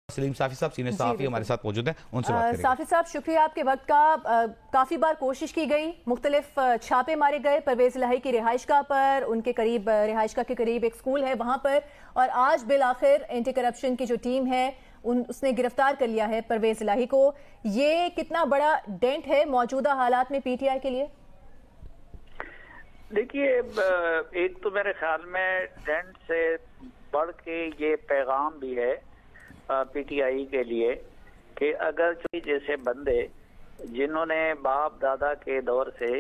सलीम साफी साहब सीनियर सहाफ़ी हमारे साथ मौजूद हैं, उनसे बात करेंगे। साफी साहब, शुक्रिया आपके वक्त का। काफ़ी बार कोशिश की गई, मुख्तलिफ छापे मारे गए परवेज़ इलाही की रिहाइशगाह पर, उनके करीब रिहाइशगाह के करीब एक स्कूल है वहाँ पर, और आज बिल आखिर एंटी करप्शन की जो टीम है उसने गिरफ्तार कर लिया है परवेज़ इलाही को। ये कितना बड़ा डेंट है मौजूदा हालात में पीटीआई के लिए? देखिए, एक तो मेरे ख्याल में डेंट से बढ़ के ये पैगाम भी है पीटीआई के लिए कि अगर जैसे बंदे जिन्होंने बाप दादा के दौर से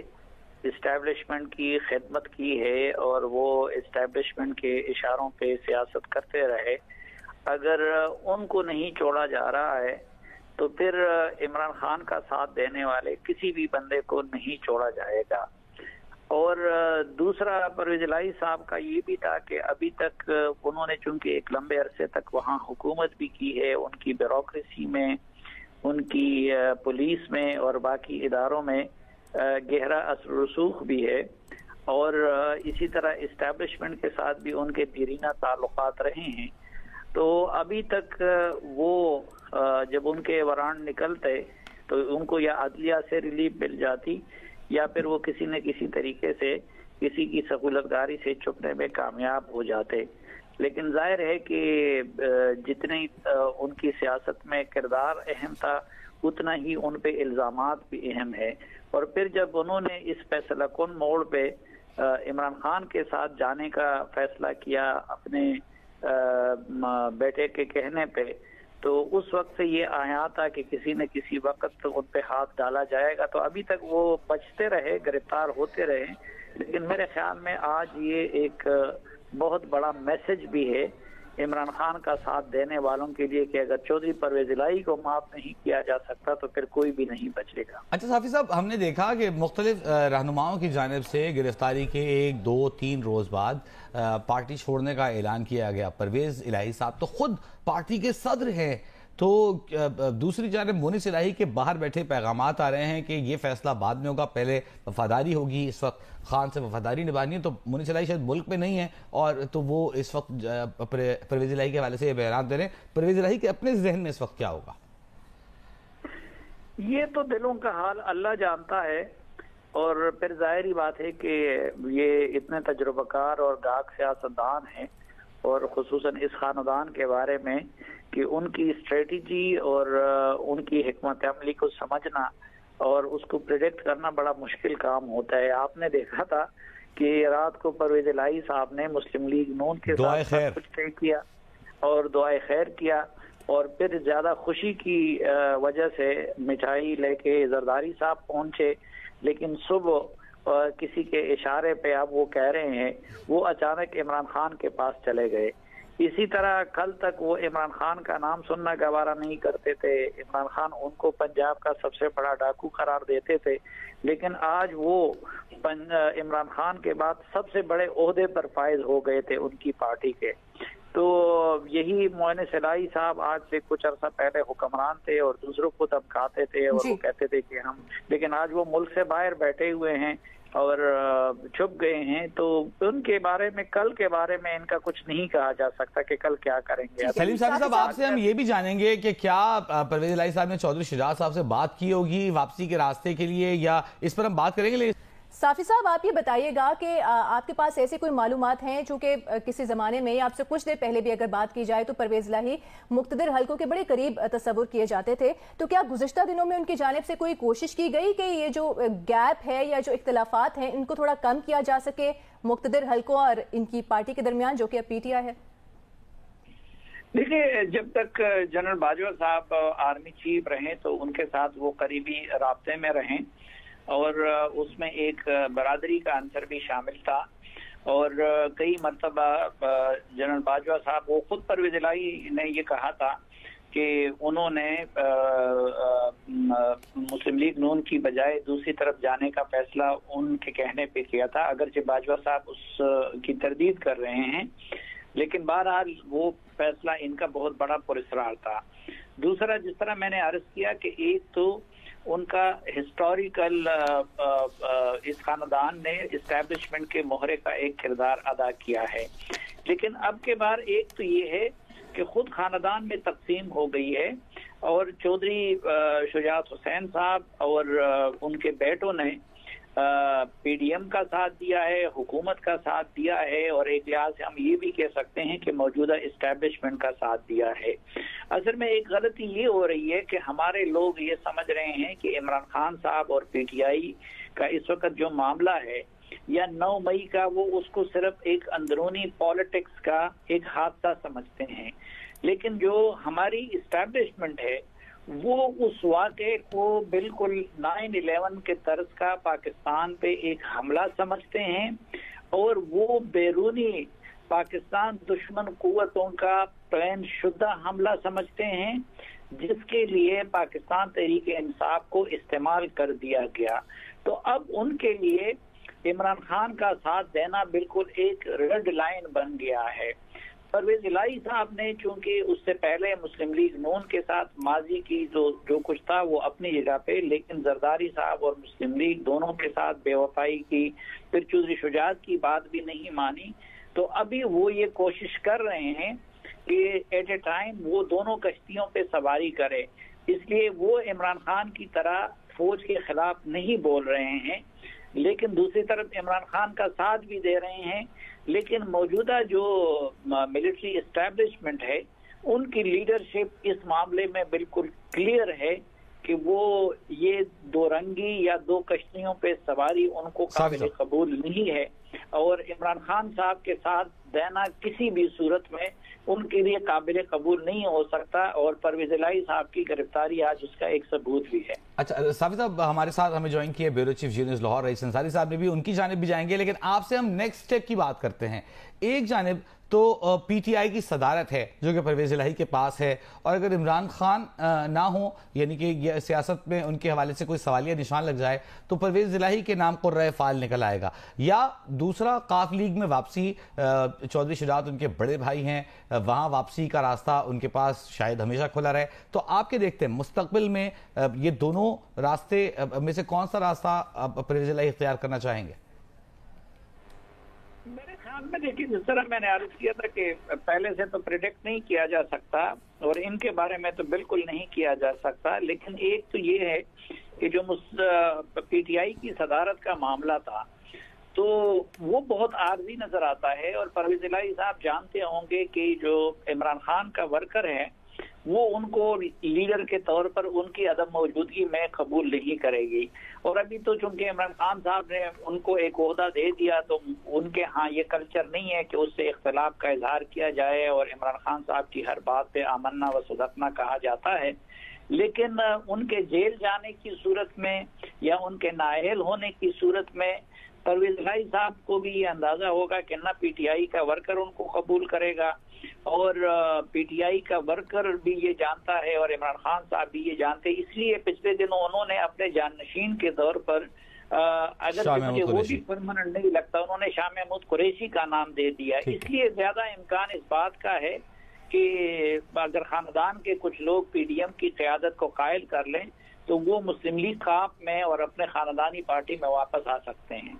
इस्टेब्लिशमेंट की खिदमत की है और वो इस्टेब्लिशमेंट के इशारों पे सियासत करते रहे, अगर उनको नहीं छोड़ा जा रहा है तो फिर इमरान खान का साथ देने वाले किसी भी बंदे को नहीं छोड़ा जाएगा। और दूसरा, परवेज़ इलाही साहब का ये भी था कि अभी तक उन्होंने चूंकि एक लंबे अरसे तक वहाँ हुकूमत भी की है, उनकी ब्यूरोक्रेसी में, उनकी पुलिस में और बाकी इदारों में गहरा असर रसूख भी है, और इसी तरह इस्टेब्लिशमेंट के साथ भी उनके दीरीना ताल्लुकात रहे हैं। तो अभी तक वो जब उनके वारंट निकलते तो उनको या अदलिया से रिलीफ मिल जाती या फिर वो किसी न किसी तरीके से किसी की सहूलतगारी से छुपने में कामयाब हो जाते। लेकिन जाहिर है कि जितनी उनकी सियासत में किरदार अहम था उतना ही उन पे इल्ज़ामात भी अहम है। और फिर जब उन्होंने इस फैसला कुन मोड़ पे इमरान खान के साथ जाने का फैसला किया अपने बेटे के कहने पे, तो उस वक्त से ये आया था कि किसी न किसी वक्त उन पे हाथ डाला जाएगा। तो अभी तक वो बचते रहे, गिरफ्तार होते रहे, लेकिन मेरे ख्याल में आज ये एक बहुत बड़ा मैसेज भी है इमरान खान का साथ देने वालों के लिए कि अगर चौधरी परवेज़ इलाही को माफ नहीं किया जा सकता तो फिर कोई भी नहीं बचेगा। अच्छा साफी साहब, हमने देखा कि मुख्तलिफ रहनुमाओं की जानिब से गिरफ्तारी के 1, 2, 3 रोज बाद पार्टी छोड़ने का ऐलान किया गया। परवेज़ इलाही साहब तो खुद पार्टी के सदर हैं, तो दूसरी जानिब मुनीस इलाही के बाहर बैठे पैगामात आ रहे हैं कि ये फैसला बाद में होगा, पहले वफादारी होगी, इस वक्त खान से वफादारी निभानी है। तो मुनीस इलाही शायद मुल्क में नहीं है और तो वो इस वक्त परवेज़ इलाही के हवाले से ये बयान दे रहे हैं। परवेज़ इलाही के अपने जहन में इस वक्त क्या होगा? ये तो दिलों का हाल अल्लाह जानता है, और फिर जाहिर बात है कि ये इतने तजुर्बाकार और गाक सियासतदान हैं, और खुसूसन इस खानदान के बारे में कि उनकी स्ट्रेटजी और उनकी हिकमत अमली को समझना और उसको प्रेडिक्ट करना बड़ा मुश्किल काम होता है। आपने देखा था कि रात को परवेज़ इलाही साहब ने मुस्लिम लीग नून के साथ कुछ तय किया और दुआए खैर किया, और फिर ज्यादा खुशी की वजह से मिठाई लेके जरदारी साहब पहुंचे, लेकिन सुबह किसी के इशारे पे अब वो कह रहे हैं वो अचानक इमरान खान के पास चले गए। इसी तरह कल तक वो इमरान खान का नाम सुनना गवारा नहीं करते थे, इमरान खान उनको पंजाब का सबसे बड़ा डाकू करार देते थे, लेकिन आज वो इमरान खान के बाद सबसे बड़े ओहदे पर फायज हो गए थे उनकी पार्टी के। तो यही मुनीस इलाही साहब आज से कुछ अर्सा पहले हुक्मरान थे और दूसरों को धमकाते थे और वो कहते थे कि हम, लेकिन आज वो मुल्क से बाहर बैठे हुए हैं और छुप गए हैं। तो उनके बारे में, कल के बारे में इनका कुछ नहीं कहा जा सकता कि कल क्या करेंगे। सलीम साहब, आपसे हम ये भी जानेंगे कि क्या परवेज़ इलाही साहब ने चौधरी शुजात साहब से बात की होगी वापसी के रास्ते के लिए, या इस पर हम बात करेंगे। साफी साहब, आप ये बताइएगा कि आपके पास ऐसे कोई मालूमात हैं, चूंकि किसी ज़माने में आपसे कुछ देर पहले भी अगर बात की जाए तो परवेज़ इलाही मुक़्तदिर हलकों के बड़े करीब तस्वुर किए जाते थे, तो क्या गुज़िश्ता दिनों में उनकी जानिब से कोई कोशिश की गई कि ये जो गैप है या जो इख्तिलाफात हैं इनको थोड़ा कम किया जा सके मुक़्तदिर हलकों और इनकी पार्टी के दरमियान, जो कि अब पीटीआई है? देखिए, जब तक जनरल बाजवा साहब आर्मी चीफ रहे तो उनके साथ वो करीबी राब्ते में रहें, और उसमें एक बरादरी का अंसर भी शामिल था। और कई मरतबा जनरल बाजवा साहब, वो खुद परवेज़ इलाही ने ये कहा था कि उन्होंने मुस्लिम लीग नून की बजाय दूसरी तरफ जाने का फैसला उनके कहने पे किया था, अगरचे बाजवा साहब उसकी तरदीद कर रहे हैं, लेकिन बहरहाल वो फैसला इनका बहुत बड़ा पुरस्कार था। दूसरा, जिस तरह मैंने अर्ज किया कि एक तो उनका हिस्टोरिकल इस खानदान ने इस्टेब्लिशमेंट के मोहरे का एक किरदार अदा किया है, लेकिन अब के बार एक तो ये है कि खुद खानदान में तकसीम हो गई है और चौधरी शुजात हुसैन साहब और उनके बेटों ने पीडीएम का साथ दिया है, हुकूमत का साथ दिया है और एक लिहाज से हम ये भी कह सकते हैं कि मौजूदा इस्टेब्लिशमेंट का साथ दिया है। असल में एक गलती ये हो रही है कि हमारे लोग ये समझ रहे हैं कि इमरान खान साहब और पीटीआई का इस वक्त जो मामला है या 9 मई का, वो उसको सिर्फ एक अंदरूनी पॉलिटिक्स का एक हादसा समझते हैं, लेकिन जो हमारी इस्टेब्लिशमेंट है वो उस वाक़े को बिल्कुल 9/11 के तर्ज का पाकिस्तान पे एक हमला समझते हैं और वो बैरूनी पाकिस्तान दुश्मन कुव्वतों का प्लान शुदा हमला समझते हैं, जिसके लिए पाकिस्तान तहरीक इंसाफ को इस्तेमाल कर दिया गया। तो अब उनके लिए इमरान खान का साथ देना बिल्कुल एक रेड लाइन बन गया है। परवेज इलाही साहब ने चूंकि उससे पहले मुस्लिम लीग नून के साथ माजी की जो कुछ था वो अपनी जगह पे, लेकिन जरदारी साहब और मुस्लिम लीग दोनों के साथ बेवफाई की, फिर चौधरी शुजात की बात भी नहीं मानी, तो अभी वो ये कोशिश कर रहे हैं कि एट ए टाइम वो दोनों कश्तियों पे सवारी करे। इसलिए वो इमरान खान की तरह फौज के खिलाफ नहीं बोल रहे हैं, लेकिन दूसरी तरफ इमरान खान का साथ भी दे रहे हैं। लेकिन मौजूदा जो मिलिट्री एस्टैब्लिशमेंट है उनकी लीडरशिप इस मामले में बिल्कुल क्लियर है कि वो ये दो रंगी या दो कश्तियों पे सवारी उनको काबिल कबूल नहीं है और इमरान खान साहब के साथ देना किसी भी सूरत में उनके लिए काबिल कबूल नहीं हो सकता और परवेज इलाही साहब की गिरफ्तारी आज उसका एक सबूत भी है। अच्छा साफी साहब हमारे साथ हमें ज्वाइन किए ब्यूरो चीफ जी न्यूज़ लाहौर रईस अंसारी साहब ने भी, उनकी जानिब भी जाएंगे, लेकिन आपसे हम नेक्स्ट स्टेप की बात करते हैं। एक जानिब तो पीटीआई की सदारत है जो कि परवेज इलाही के पास है, और अगर इमरान खान ना हो यानी कि ये सियासत में उनके हवाले से कोई सवालिया निशान लग जाए तो परवेज इलाही के नाम कुर्रा फाल निकल आएगा, या दूसरा काफ लीग में वापसी, चौधरी शुजात उनके बड़े भाई हैं, वहां वापसी का रास्ता उनके पास शायद हमेशा खुला रहे। तो आपके देखते हैं मुस्तकबिल में ये दोनों रास्ते में से कौन सा रास्ता परवेज इलाही इख्तियार करना चाहेंगे? मेरे ख्याल में देखिए, जिस तरह मैंने अर्ज किया था कि पहले से तो प्रिडिक्ट नहीं किया जा सकता और इनके बारे में तो बिल्कुल नहीं किया जा सकता, लेकिन एक तो ये है कि जो पीटीआई की सदारत का मामला था तो वो बहुत आर्जी नजर आता है और परवेज इलाही साहब जानते होंगे कि जो इमरान खान का वर्कर है वो उनको लीडर के तौर पर उनकी अदम मौजूदगी में कबूल नहीं करेगी। और अभी तो चूंकि इमरान खान साहब ने उनको एक ओहदा दे दिया तो उनके यहाँ ये कल्चर नहीं है कि उससे इख्तिलाफ का इजहार किया जाए और इमरान खान साहब की हर बात पे आमन्ना व सदकना कहा जाता है। लेकिन उनके जेल जाने की सूरत में या उनके नाअहल होने की सूरत में परवेज इलाही साहब को भी ये अंदाजा होगा कि ना पीटीआई का वर्कर उनको कबूल करेगा और पीटीआई का वर्कर भी ये जानता है और इमरान खान साहब भी ये जानते हैं। इसलिए पिछले दिनों उन्होंने अपने जाननशीन के तौर पर अगर मुझे वो भी परमानेंट नहीं लगता, उन्होंने शाह महमूद कुरैशी का नाम दे दिया। इसलिए ज्यादा इम्कान इस बात का है कि अगर खानदान के कुछ लोग पीडीएम की क़यादत को कायल कर लें तो वो मुस्लिम लीग काफ में और अपने खानदानी पार्टी में वापस आ सकते हैं।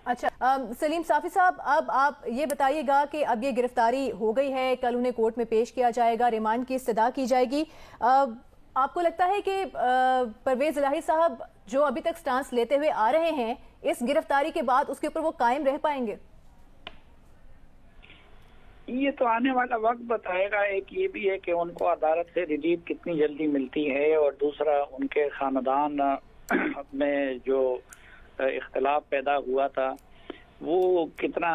अच्छा सलीम साफी साहब, अब आप ये बताइएगा कि अब ये गिरफ्तारी हो गई है, कल उन्हें कोर्ट में पेश किया जाएगा, रिमांड की इस्तदा की जाएगी। आपको लगता है कि परवेज इलाही साहब जो अभी तक स्टांस लेते हुए आ रहे हैं इस गिरफ्तारी के बाद उसके ऊपर वो कायम रह पाएंगे? ये तो आने वाला वक्त बताएगा। एक ये भी है कि उनको अदालत से रिलीफ कितनी जल्दी मिलती है और दूसरा उनके खानदान में जो इख्तिलाफ पैदा हुआ था वो कितना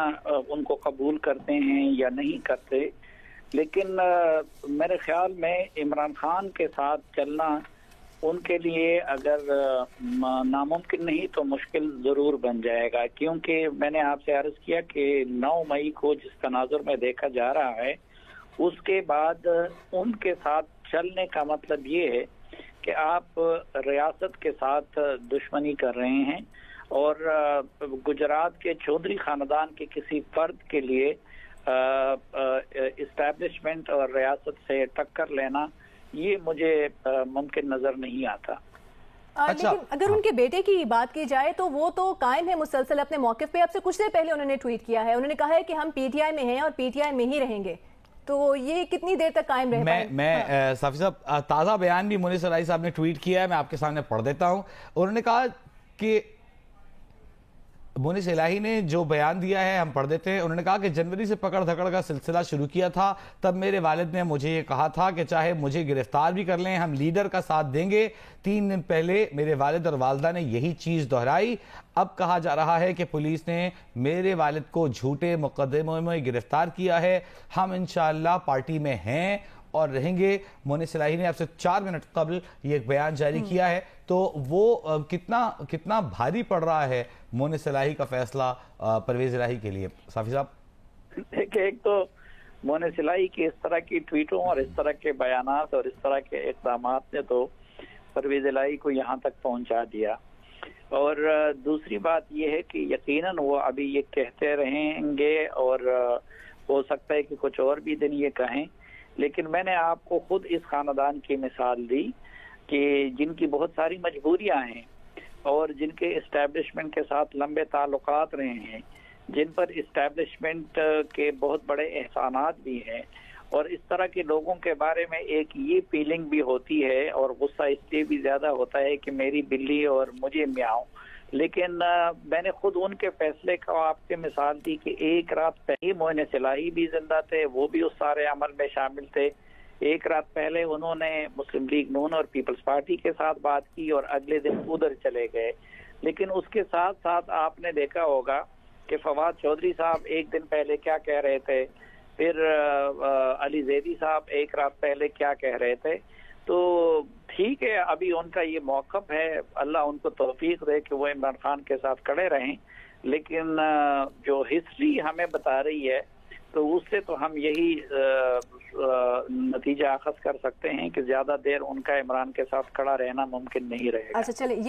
उनको कबूल करते हैं या नहीं करते। लेकिन मेरे ख्याल में इमरान खान के साथ चलना उनके लिए अगर नामुमकिन नहीं तो मुश्किल ज़रूर बन जाएगा, क्योंकि मैंने आपसे अर्ज किया कि 9 मई को जिस तनाजुर में देखा जा रहा है उसके बाद उनके साथ चलने का मतलब ये है कि आप रियासत के साथ दुश्मनी कर रहे हैं और गुजरात के चौधरी खानदान के किसी फर्द के लिए इस्टेब्लिशमेंट और रियासत से टक्कर लेना ये मुझे मुमकिन नजर नहीं आता। अच्छा, लेकिन अगर उनके बेटे की बात की जाए तो वो तो कायम है मुसलसल अपने मौक़िफ़ पे। आपसे कुछ देर पहले उन्होंने ट्वीट किया है, उन्होंने कहा है कि हम पीटीआई में हैं और पीटीआई में ही रहेंगे। तो ये कितनी देर तक कायम रह पाएगा? मैं साफी साहब, ताज़ा बयान भी मुनीस इलाही साहब ने ट्वीट किया है, मैं आपके सामने पढ़ देता हूं। उन्होंने कहा कि मुनीस इलाही ने जो बयान दिया है हम पढ़ देते हैं। उन्होंने कहा कि जनवरी से पकड़ धकड़ का सिलसिला शुरू किया था, तब मेरे वालिद ने मुझे ये कहा था कि चाहे मुझे गिरफ्तार भी कर लें हम लीडर का साथ देंगे। 3 दिन पहले मेरे वालिद और वालदा ने यही चीज दोहराई। अब कहा जा रहा है कि पुलिस ने मेरे वालिद को झूठे मुकदमों में गिरफ्तार किया है। हम इंशाअल्लाह पार्टी में हैं और रहेंगे। मुनीस इलाही ने आपसे 4 मिनट कबल ये बयान जारी किया है, तो वो कितना भारी पड़ रहा है मुनीस इलाही का फैसला परवेज इलाही के लिए? साफी साहब, देखिए, एक तो मुनीस इलाही की इस तरह की ट्वीटों और इस तरह के बयानात और इस तरह के इक़दाम ने तो परवेज इलाही को यहाँ तक पहुँचा दिया। और दूसरी बात यह है कि यकीनन वो अभी ये कहते रहेंगे और हो सकता है कि कुछ और भी दिन ये कहें, लेकिन मैंने आपको खुद इस खानदान की मिसाल दी कि जिनकी बहुत सारी मजबूरियां हैं और जिनके इस्टेब्लिशमेंट के साथ लंबे ताल्लुकात रहे हैं, जिन पर इस्टेब्लिशमेंट के बहुत बड़े एहसानात भी हैं, और इस तरह के लोगों के बारे में एक ये फीलिंग भी होती है और गुस्सा इसलिए भी ज्यादा होता है कि मेरी बिल्ली और मुझे म्याऊं। लेकिन मैंने खुद उनके फैसले को आपके मिसाल दी कि एक रात पहले मुनीस इलाही भी जिंदा थे, वो भी उस सारे अमल में शामिल थे। एक रात पहले उन्होंने मुस्लिम लीग नून और पीपल्स पार्टी के साथ बात की और अगले दिन उधर चले गए। लेकिन उसके साथ साथ आपने देखा होगा कि फवाद चौधरी साहब एक दिन पहले क्या कह रहे थे, फिर अली जैदी साहब एक रात पहले क्या कह रहे थे। तो ठीक है, अभी उनका ये मौक़िफ़ है, अल्लाह उनको तौफीक दे कि वो इमरान खान के साथ खड़े रहें। लेकिन जो हिस्ट्री हमें बता रही है तो उससे तो हम यही नतीजा अखज़ कर सकते हैं कि ज़्यादा देर उनका इमरान के साथ खड़ा रहना मुमकिन नहीं रहेगा। अच्छा, चलिए।